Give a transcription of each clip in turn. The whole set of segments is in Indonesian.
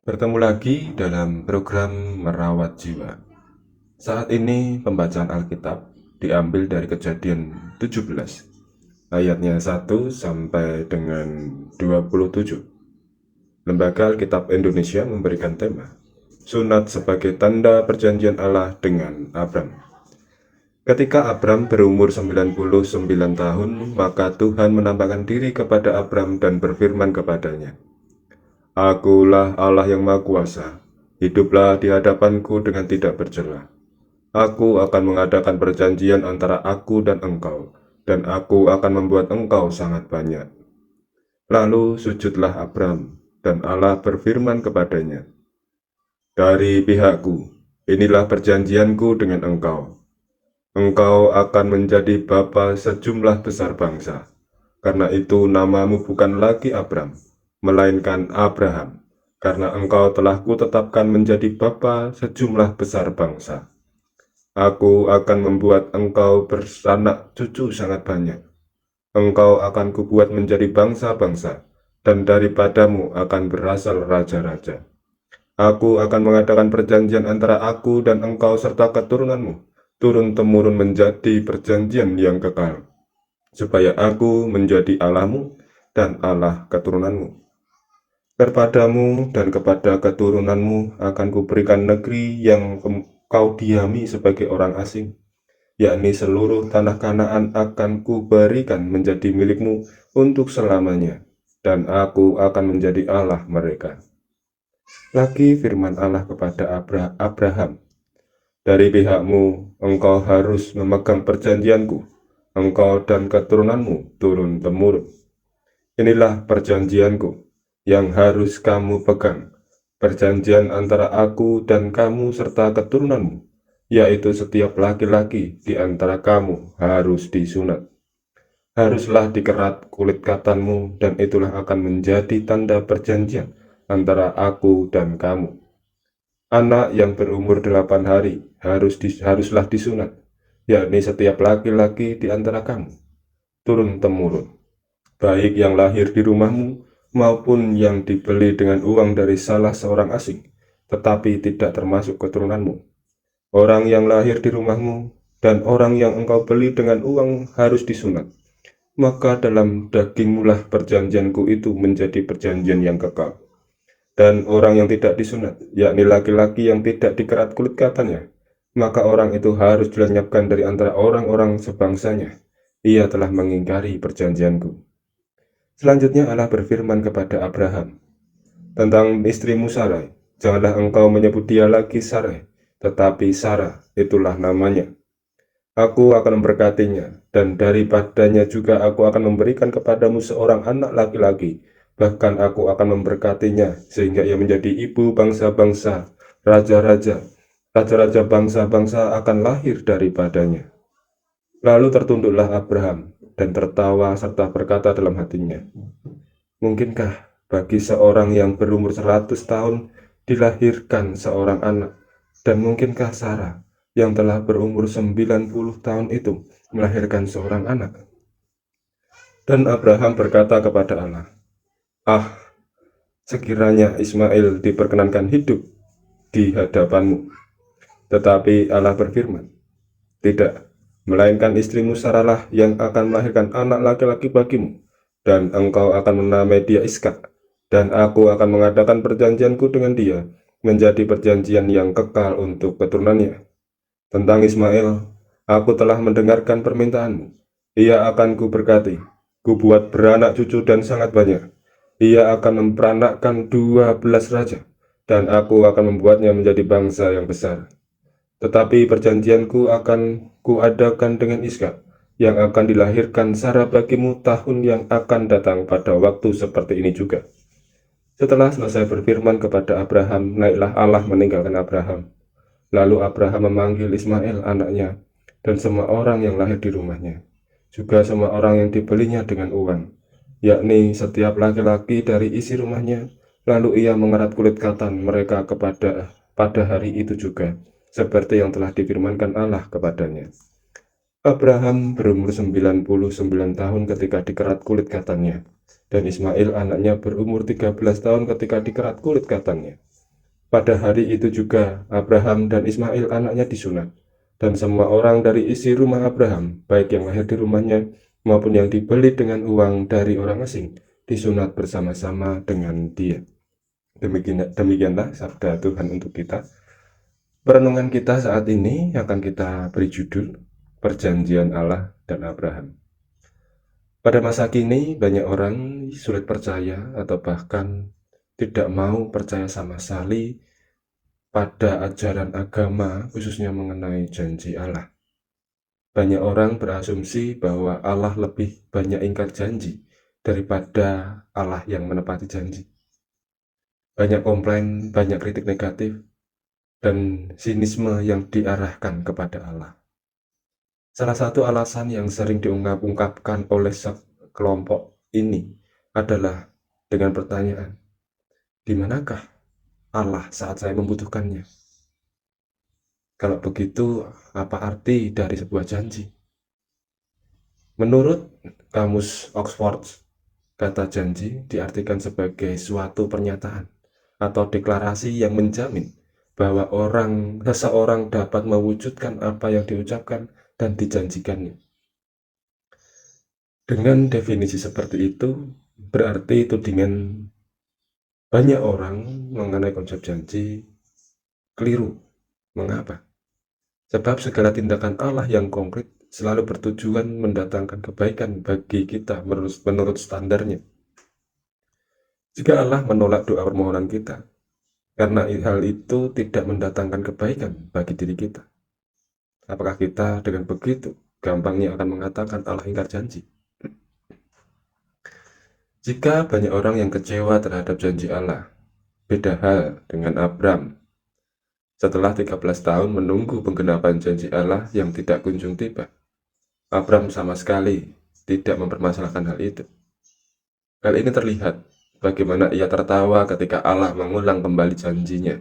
Bertemu lagi dalam program Merawat Jiwa. Saat ini pembacaan Alkitab diambil dari Kejadian 17, ayatnya 1 sampai dengan 27. Lembaga Alkitab Indonesia memberikan tema, Sunat sebagai tanda perjanjian Allah dengan Abram. Ketika Abram berumur 99 tahun, maka Tuhan menampakkan diri kepada Abram dan berfirman kepadanya, Akulah Allah yang Maha Kuasa. Hiduplah di hadapanku dengan tidak bercela. Aku akan mengadakan perjanjian antara aku dan engkau, dan aku akan membuat engkau sangat banyak. Lalu sujudlah Abram, dan Allah berfirman kepadanya, Dari pihakku, inilah perjanjianku dengan engkau. Engkau akan menjadi bapa sejumlah besar bangsa. Karena itu namamu bukan lagi Abram, melainkan Abraham, karena engkau telah kutetapkan menjadi bapa sejumlah besar bangsa. Aku akan membuat engkau beranak cucu sangat banyak. Engkau akan kubuat menjadi bangsa-bangsa, dan daripadamu akan berasal raja-raja. Aku akan mengadakan perjanjian antara aku dan engkau serta keturunanmu, turun-temurun menjadi perjanjian yang kekal, supaya aku menjadi Allahmu dan Allah keturunanmu. Kepadamu dan kepada keturunanmu akan kuberikan negeri yang kau diami sebagai orang asing, yakni seluruh tanah Kanaan akan kuberikan menjadi milikmu untuk selamanya, dan aku akan menjadi Allah mereka. Lagi firman Allah kepada Abraham, dari pihakmu engkau harus memegang perjanjianku, engkau dan keturunanmu turun-temurun. Inilah perjanjianku yang harus kamu pegang, perjanjian antara aku dan kamu serta keturunanmu, yaitu setiap laki-laki di antara kamu harus disunat. Haruslah dikerat kulit katanmu, dan itulah akan menjadi tanda perjanjian antara aku dan kamu. Anak yang berumur 8 hari haruslah disunat, yakni setiap laki-laki di antara kamu, turun-temurun, baik yang lahir di rumahmu maupun yang dibeli dengan uang dari salah seorang asing, tetapi tidak termasuk keturunanmu. Orang yang lahir di rumahmu dan orang yang engkau beli dengan uang harus disunat. Maka dalam dagingmulah perjanjianku itu menjadi perjanjian yang kekal. Dan orang yang tidak disunat, yakni laki-laki yang tidak dikerat kulit katanya, maka orang itu harus dilenyapkan dari antara orang-orang sebangsanya. Ia telah mengingkari perjanjianku. Selanjutnya Allah berfirman kepada Abraham tentang istrimu Sarai, janganlah engkau menyebut dia lagi Sarai, tetapi Sarah, itulah namanya. Aku akan memberkatinya, dan daripadanya juga aku akan memberikan kepadamu seorang anak laki-laki. Bahkan aku akan memberkatinya, sehingga ia menjadi ibu bangsa-bangsa, raja-raja. Raja-raja bangsa-bangsa akan lahir daripadanya. Lalu tertunduklah Abraham, dan tertawa serta berkata dalam hatinya, Mungkinkah bagi seorang yang berumur 100 tahun dilahirkan seorang anak, dan mungkinkah Sarah yang telah berumur 90 tahun itu melahirkan seorang anak? Dan Abraham berkata kepada Allah, sekiranya Ismail diperkenankan hidup di hadapanmu. Tetapi Allah berfirman, tidak, melainkan istrimu Sarahlah yang akan melahirkan anak laki-laki bagimu, dan engkau akan menamai dia Ishak, dan aku akan mengadakan perjanjianku dengan dia, menjadi perjanjian yang kekal untuk keturunannya. Tentang Ismail, aku telah mendengarkan permintaanmu. Ia akan kuberkati, kubuat beranak cucu dan sangat banyak. Ia akan memperanakkan 12 raja, dan aku akan membuatnya menjadi bangsa yang besar. Tetapi perjanjianku akan kuadakan dengan Ishak, yang akan dilahirkan Sarah bagimu tahun yang akan datang pada waktu seperti ini juga. Setelah selesai berfirman kepada Abraham, naiklah Allah meninggalkan Abraham. Lalu Abraham memanggil Ismail anaknya, dan semua orang yang lahir di rumahnya, juga semua orang yang dibelinya dengan uang, yakni setiap laki-laki dari isi rumahnya. Lalu ia mengerat kulit katan mereka pada hari itu juga, seperti yang telah difirmankan Allah kepadanya. Abraham berumur 99 tahun ketika dikerat kulit katannya, dan Ismail anaknya berumur 13 tahun ketika dikerat kulit katannya. Pada hari itu juga Abraham dan Ismail anaknya disunat, dan semua orang dari isi rumah Abraham, baik yang lahir di rumahnya maupun yang dibeli dengan uang dari orang asing, disunat bersama-sama dengan dia. Demikianlah sabda Tuhan untuk kita. Perenungan kita saat ini akan kita beri judul Perjanjian Allah dan Abraham. Pada masa kini, banyak orang sulit percaya atau bahkan tidak mau percaya sama sekali pada ajaran agama, khususnya mengenai janji Allah. Banyak orang berasumsi bahwa Allah lebih banyak ingkar janji daripada Allah yang menepati janji. Banyak komplain, banyak kritik negatif, dan sinisme yang diarahkan kepada Allah. Salah satu alasan yang sering diungkapkan oleh kelompok ini adalah dengan pertanyaan, di manakah Allah saat saya membutuhkannya? Kalau begitu, apa arti dari sebuah janji? Menurut Kamus Oxford, kata janji diartikan sebagai suatu pernyataan atau deklarasi yang menjamin bahwa seseorang dapat mewujudkan apa yang diucapkan dan dijanjikannya. Dengan definisi seperti itu, berarti tudingan banyak orang mengenai konsep janji keliru. Mengapa? Sebab segala tindakan Allah yang konkret selalu bertujuan mendatangkan kebaikan bagi kita menurut standarnya. Jika Allah menolak doa permohonan kita, karena hal itu tidak mendatangkan kebaikan bagi diri kita, apakah kita dengan begitu gampangnya akan mengatakan Allah ingkar janji? Jika banyak orang yang kecewa terhadap janji Allah, beda hal dengan Abram. Setelah 13 tahun menunggu penggenapan janji Allah yang tidak kunjung tiba, Abram sama sekali tidak mempermasalahkan hal itu. Hal ini terlihat bagaimana ia tertawa ketika Allah mengulang kembali janjinya.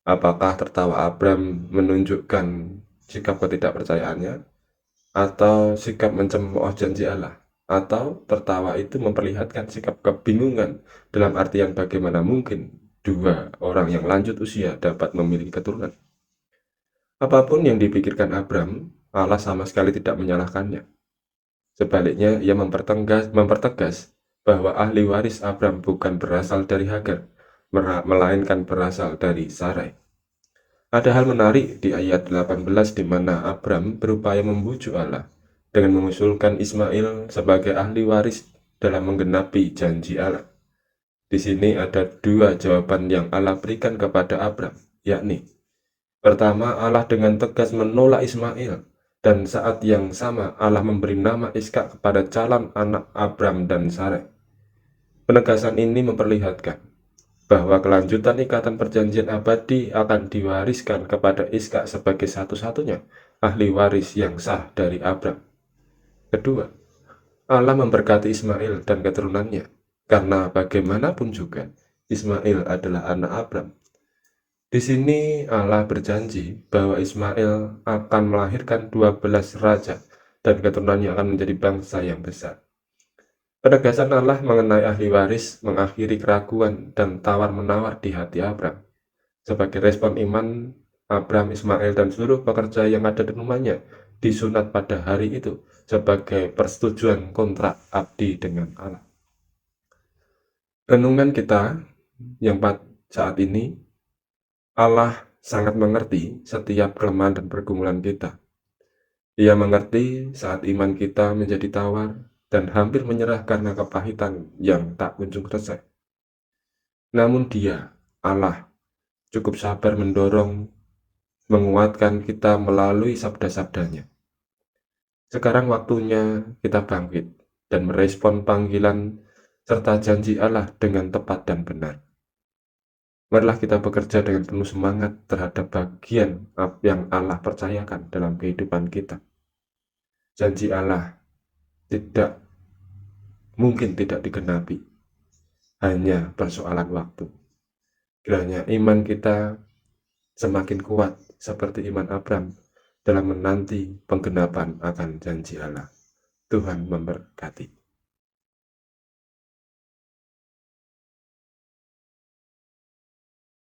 Apakah tertawa Abram menunjukkan sikap ketidakpercayaannya, atau sikap mencemooh janji Allah? Atau tertawa itu memperlihatkan sikap kebingungan dalam artian bagaimana mungkin dua orang yang lanjut usia dapat memiliki keturunan? Apapun yang dipikirkan Abram, Allah sama sekali tidak menyalahkannya. Sebaliknya, ia mempertegas bahwa ahli waris Abram bukan berasal dari Hagar, melainkan berasal dari Sarai. Ada hal menarik di ayat 18 di mana Abram berupaya membujuk Allah dengan mengusulkan Ismail sebagai ahli waris dalam menggenapi janji Allah. Di sini ada dua jawaban yang Allah berikan kepada Abram, yakni pertama, Allah dengan tegas menolak Ismail, dan saat yang sama Allah memberi nama Ishak kepada calon anak Abram dan Sarai. Penegasan ini memperlihatkan bahwa kelanjutan ikatan perjanjian abadi akan diwariskan kepada Ishak sebagai satu-satunya ahli waris yang sah dari Abram. Kedua, Allah memberkati Ismail dan keturunannya, karena bagaimanapun juga Ismail adalah anak Abram. Di sini Allah berjanji bahwa Ismail akan melahirkan 12 raja dan keturunannya akan menjadi bangsa yang besar. Penegasan Allah mengenai ahli waris mengakhiri keraguan dan tawar-menawar di hati Abram. Sebagai respon iman, Abram, Ismail, dan seluruh pekerja yang ada di rumahnya disunat pada hari itu sebagai persetujuan kontrak abdi dengan Allah. Renungan kita yang saat ini, Allah sangat mengerti setiap kelemahan dan pergumulan kita. Ia mengerti saat iman kita menjadi tawar dan hampir menyerah karena kepahitan yang tak kunjung selesai. Namun Dia, Allah, cukup sabar mendorong, menguatkan kita melalui sabda-sabdanya. Sekarang waktunya kita bangkit dan merespon panggilan serta janji Allah dengan tepat dan benar. Marilah kita bekerja dengan penuh semangat terhadap bagian yang Allah percayakan dalam kehidupan kita. Janji Allah tidak mungkin tidak digenapi, hanya persoalan waktu. Kiranya iman kita semakin kuat seperti iman Abram dalam menanti penggenapan akan janji Allah. Tuhan memberkati.